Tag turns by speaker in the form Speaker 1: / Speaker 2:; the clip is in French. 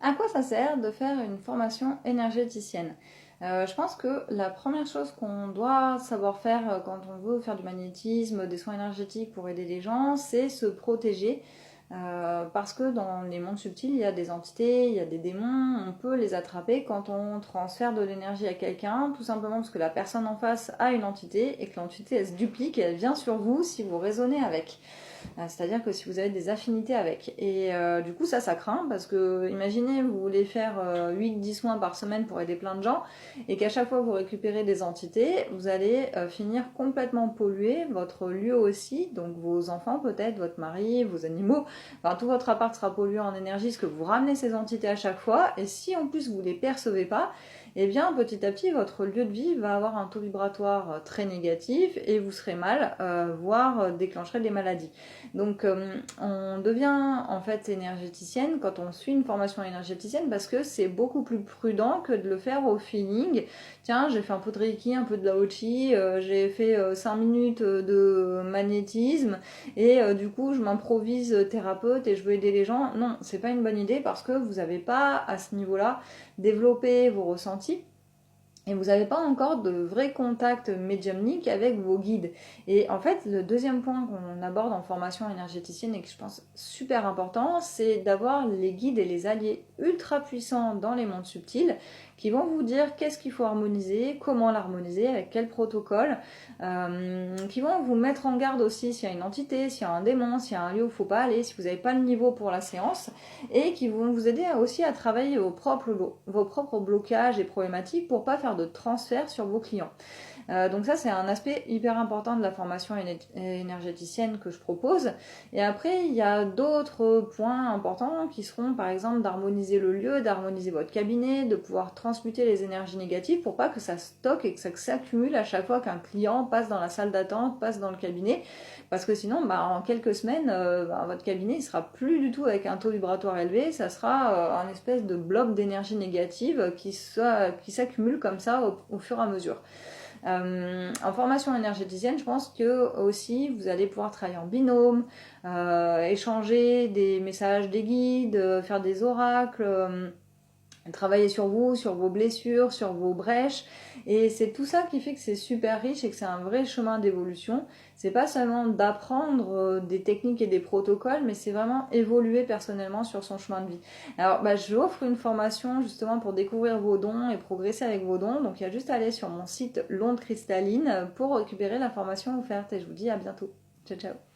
Speaker 1: À quoi ça sert de faire une formation énergéticienne? Je pense que la première chose qu'on doit savoir faire quand on veut faire du magnétisme, des soins énergétiques pour aider les gens, c'est se protéger. Parce que dans les mondes subtils, il y a des entités, il y a des démons, on peut les attraper quand on transfère de l'énergie à quelqu'un, tout simplement parce que la personne en face a une entité et que l'entité elle se duplique et elle vient sur vous si vous raisonnez avec. C'est-à-dire que si vous avez des affinités avec. Et du coup, ça craint parce que, imaginez, vous voulez faire 8-10 soins par semaine pour aider plein de gens et qu'à chaque fois vous récupérez des entités, vous allez finir complètement polluer votre lieu aussi, donc vos enfants peut-être, votre mari, vos animaux, enfin tout votre appart sera pollué en énergie parce que vous ramenez ces entités à chaque fois et si en plus vous les percevez pas, eh bien petit à petit votre lieu de vie va avoir un taux vibratoire très négatif et vous serez mal, voire déclencherait des maladies. Donc on devient en fait énergéticienne quand on suit une formation énergéticienne parce que c'est beaucoup plus prudent que de le faire au feeling. Tiens, j'ai fait un peu de Reiki, un peu de Lao Chi, j'ai fait 5 minutes de magnétisme et du coup je m'improvise thérapeute et je veux aider les gens. Non, c'est pas une bonne idée parce que vous n'avez pas à ce niveau-là développé vos ressentis et vous n'avez pas encore de vrai contact médiumnique avec vos guides. Et en fait, le deuxième point qu'on aborde en formation énergéticienne et que je pense super important, c'est d'avoir les guides et les alliés ultra puissants dans les mondes subtils qui vont vous dire qu'est-ce qu'il faut harmoniser, comment l'harmoniser, avec quel protocole, qui vont vous mettre en garde aussi s'il y a une entité, s'il y a un démon, s'il y a un lieu où il ne faut pas aller, si vous n'avez pas le niveau pour la séance, et qui vont vous aider aussi à travailler vos propres blocages et problématiques pour pas faire de transfert sur vos clients. Donc ça c'est un aspect hyper important de la formation énergéticienne que je propose. Et après il y a d'autres points importants qui seront par exemple d'harmoniser le lieu, d'harmoniser votre cabinet, de pouvoir transmuter les énergies négatives pour pas que ça stocke et que ça s'accumule à chaque fois qu'un client passe dans la salle d'attente, passe dans le cabinet. Parce que sinon, en quelques semaines, votre cabinet ne sera plus du tout avec un taux vibratoire élevé, ça sera un espèce de blob d'énergie négative qui s'accumule comme ça au fur et à mesure. En formation énergéticienne, je pense que aussi vous allez pouvoir travailler en binôme, échanger des messages des guides, faire des oracles, travailler sur vous, sur vos blessures, sur vos brèches. Et c'est tout ça qui fait que c'est super riche et que c'est un vrai chemin d'évolution. C'est pas seulement d'apprendre des techniques et des protocoles, mais c'est vraiment évoluer personnellement sur son chemin de vie. Alors, j'offre une formation justement pour découvrir vos dons et progresser avec vos dons. Donc, il y a juste à aller sur mon site L'Onde Cristalline pour récupérer la formation offerte. Et je vous dis à bientôt. Ciao, ciao.